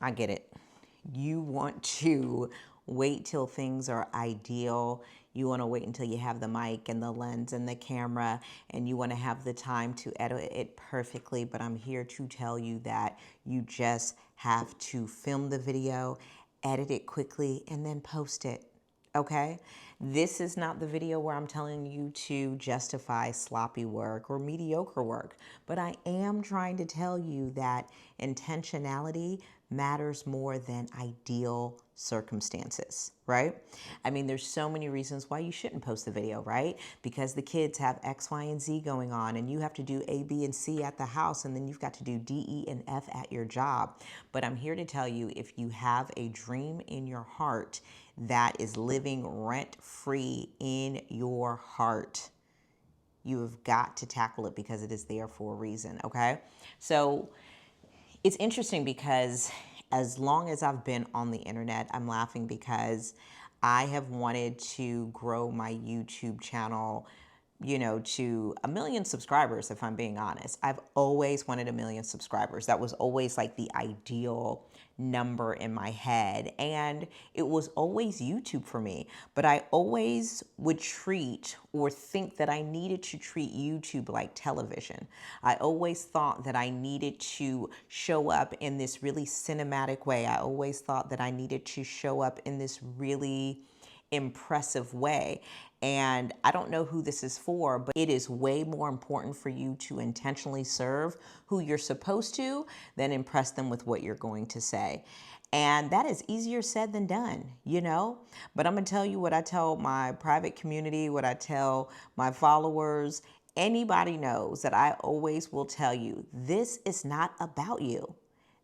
I get it. You want to wait till things are ideal. You want to wait until you have the mic and the lens and the camera, and you want to have the time to edit it perfectly. But I'm here to tell you that you just have to film the video, edit it quickly, and then post it. Okay? This is not the video where I'm telling you to justify sloppy work or mediocre work, but I am trying to tell you that intentionality matters more than ideal circumstances, right? I mean, there's so many reasons why you shouldn't post the video, right? Because the kids have X, Y, and Z going on, and you have to do A, B, and C at the house, and then you've got to do D, E, and F at your job. But I'm here to tell you, if you have a dream in your heart that is living rent-free in your heart, you have got to tackle it because it is there for a reason, okay? So it's interesting because as long as I've been on the internet, I'm laughing because I have wanted to grow my YouTube channel, to 1 million subscribers, if I'm being honest. I've always wanted 1 million subscribers. That was always like the ideal number in my head. And it was always YouTube for me. But I always would treat or think that I needed to treat YouTube like television. I always thought that I needed to show up in this really cinematic way. I always thought that I needed to show up in this really impressive way. And I don't know who this is for, but it is way more important for you to intentionally serve who you're supposed to than impress them with what you're going to say. And that is easier said than done, But I'm going to tell you what I tell my private community, what I tell my followers. Anybody knows that I always will tell you, this is not about you.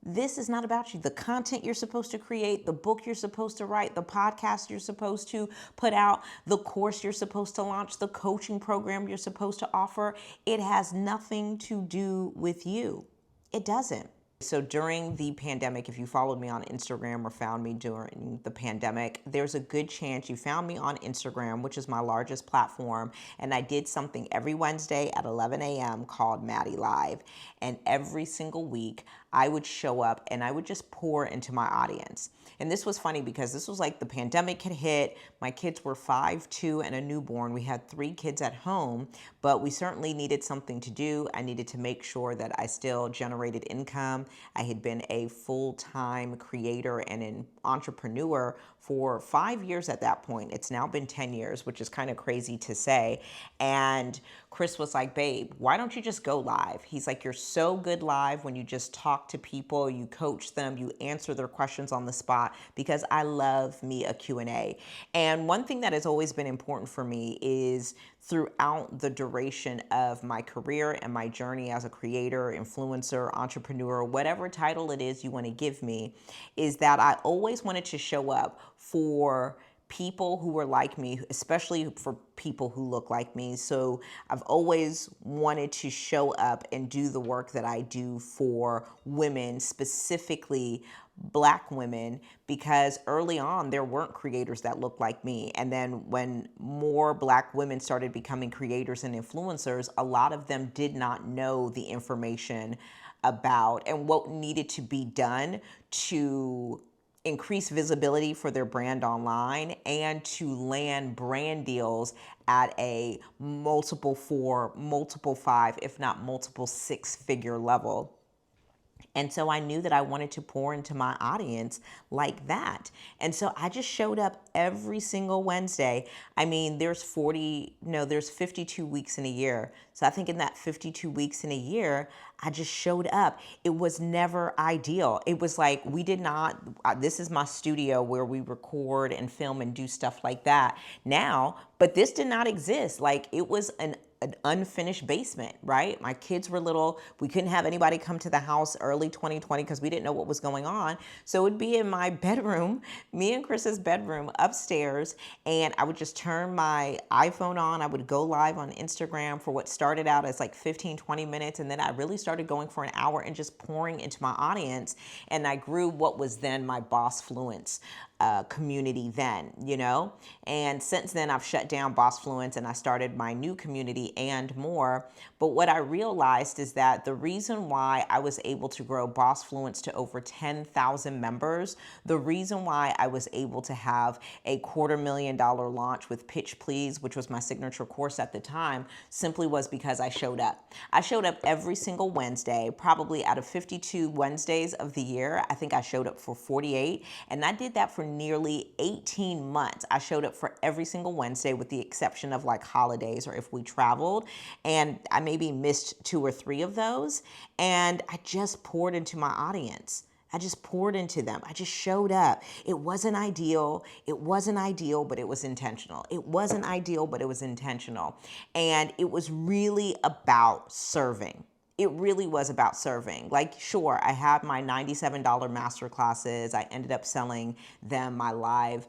This is not about you. The content you're supposed to create, the book you're supposed to write, the podcast you're supposed to put out, the course you're supposed to launch, the coaching program you're supposed to offer, it has nothing to do with you. It doesn't. So during the pandemic, if you followed me on Instagram or found me during the pandemic, there's a good chance you found me on Instagram, which is my largest platform. And I did something every Wednesday at 11 a.m. called Mattie Live. And every single week, I would show up and I would just pour into my audience. And this was funny because this was like the pandemic had hit. My kids were 5, 2, and a newborn. We had 3 kids at home, but we certainly needed something to do. I needed to make sure that I still generated income. I had been a full-time creator and an entrepreneur for 5 years at that point. It's now been 10 years, which is kind of crazy to say. And Chris was like, babe, why don't you just go live? He's like, you're so good live when you just talk to people, you coach them, you answer their questions on the spot, because I love me a Q&A. And one thing that has always been important for me is throughout the duration of my career and my journey as a creator, influencer, entrepreneur, whatever title it is you want to give me, is that I always wanted to show up for people who were like me, especially for people who look like me. So I've always wanted to show up and do the work that I do for women, specifically Black women, because early on there weren't creators that looked like me. And then when more Black women started becoming creators and influencers, a lot of them did not know the information about and what needed to be done to increase visibility for their brand online and to land brand deals at a multiple 4, multiple 5, if not multiple 6-figure level. And so I knew that I wanted to pour into my audience like that. And so I just showed up every single Wednesday. I mean, there's 52 weeks in a year. So I think in that 52 weeks in a year, I just showed up. It was never ideal. It was like this is my studio where we record and film and do stuff like that now, but this did not exist. Like, it was an unfinished basement, right? My kids were little. We couldn't have anybody come to the house early 2020 because we didn't know what was going on. So it would be in my bedroom, me and Chris's bedroom upstairs, and I would just turn my iPhone on. I would go live on Instagram for what started out as like 15, 20 minutes. And then I really started going for an hour and just pouring into my audience. And I grew what was then my Boss Fluence community then, you know? And since then, I've shut down Boss Fluence and I started my new community and more. But what I realized is that the reason why I was able to grow Boss Fluence to over 10,000 members, the reason why I was able to have a $250,000 launch with Pitch Please, which was my signature course at the time, simply was because I showed up. I showed up every single Wednesday, probably out of 52 Wednesdays of the year. I think I showed up for 48, and I did that for nearly 18 months. I showed up for every single Wednesday with the exception of like holidays or if we traveled, and I maybe missed 2 or 3 of those, and I just poured into my audience. I just poured into them. I just showed up. It wasn't ideal. It wasn't ideal, but it was intentional. It wasn't ideal, but it was intentional. And it was really about serving. It really was about serving. Like, sure, I had my $97 master classes. I ended up selling them my live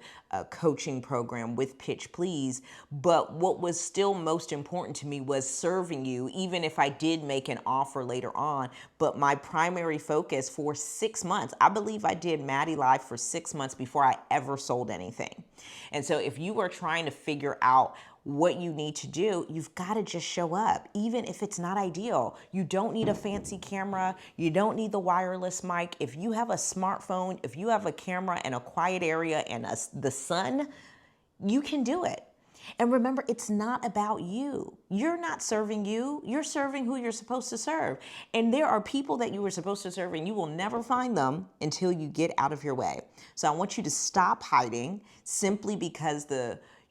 coaching program with Pitch Please. But what was still most important to me was serving you, even if I did make an offer later on. But my primary focus for 6 months, I believe I did Mattie Live for 6 months before I ever sold anything. And so if you are trying to figure out what you need to do, you've got to just show up, even if it's not ideal. You don't need a fancy camera. You don't need the wireless mic. If you have a smartphone, if you have a camera in a quiet area and the sun, you can do it. And remember, it's not about you. You're not serving you. You're serving who you're supposed to serve. And there are people that you were supposed to serve, and you will never find them until you get out of your way. So I want you to stop hiding simply because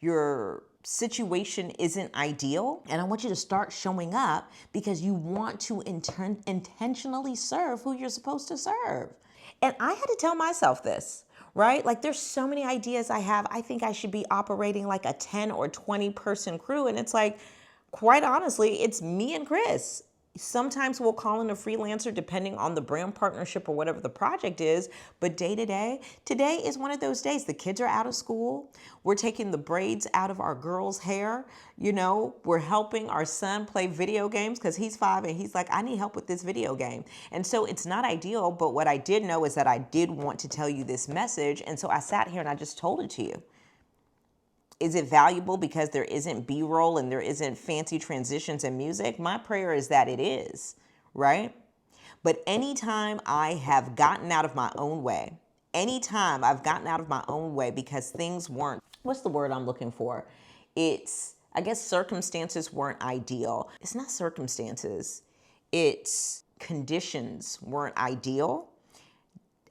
your situation isn't ideal. And I want you to start showing up because you want to intentionally serve who you're supposed to serve. And I had to tell myself this, right? Like, there's so many ideas I have. I think I should be operating like a 10 or 20 person crew. And it's like, quite honestly, it's me and Chris. Sometimes we'll call in a freelancer depending on the brand partnership or whatever the project is. But day to day, today is one of those days. The kids are out of school. We're taking the braids out of our girls' hair. You know, we're helping our son play video games because he's 5 and he's like, I need help with this video game. And so it's not ideal. But what I did know is that I did want to tell you this message. And so I sat here and I just told it to you. Is it valuable because there isn't B-roll and there isn't fancy transitions and music? My prayer is that it is, right? But anytime I have gotten out of my own way, anytime I've gotten out of my own way because things weren't, what's the word I'm looking for? I guess circumstances weren't ideal. It's not circumstances. It's conditions weren't ideal.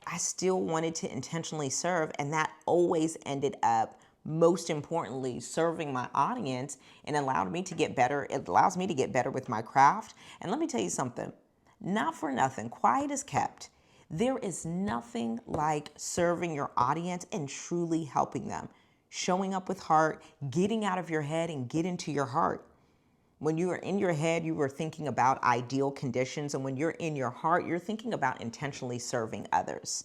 I still wanted to intentionally serve, and that always ended up, most importantly, serving my audience, and allowed me to get better. It allows me to get better with my craft. And let me tell you something, not for nothing, quiet is kept. There is nothing like serving your audience and truly helping them. Showing up with heart, getting out of your head and get into your heart. When you are in your head, you are thinking about ideal conditions. And when you're in your heart, you're thinking about intentionally serving others.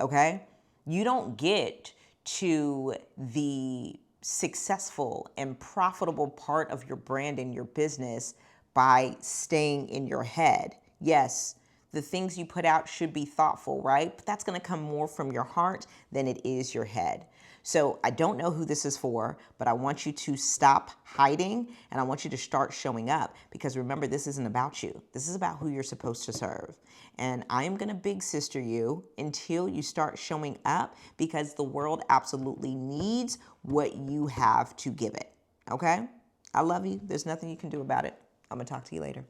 Okay? You don't get to the successful and profitable part of your brand and your business by staying in your head. Yes, the things you put out should be thoughtful, right? But that's going to come more from your heart than it is your head. So I don't know who this is for, but I want you to stop hiding and I want you to start showing up, because remember, this isn't about you. This is about who you're supposed to serve. And I am going to big sister you until you start showing up, because the world absolutely needs what you have to give it. Okay? I love you. There's nothing you can do about it. I'm going to talk to you later.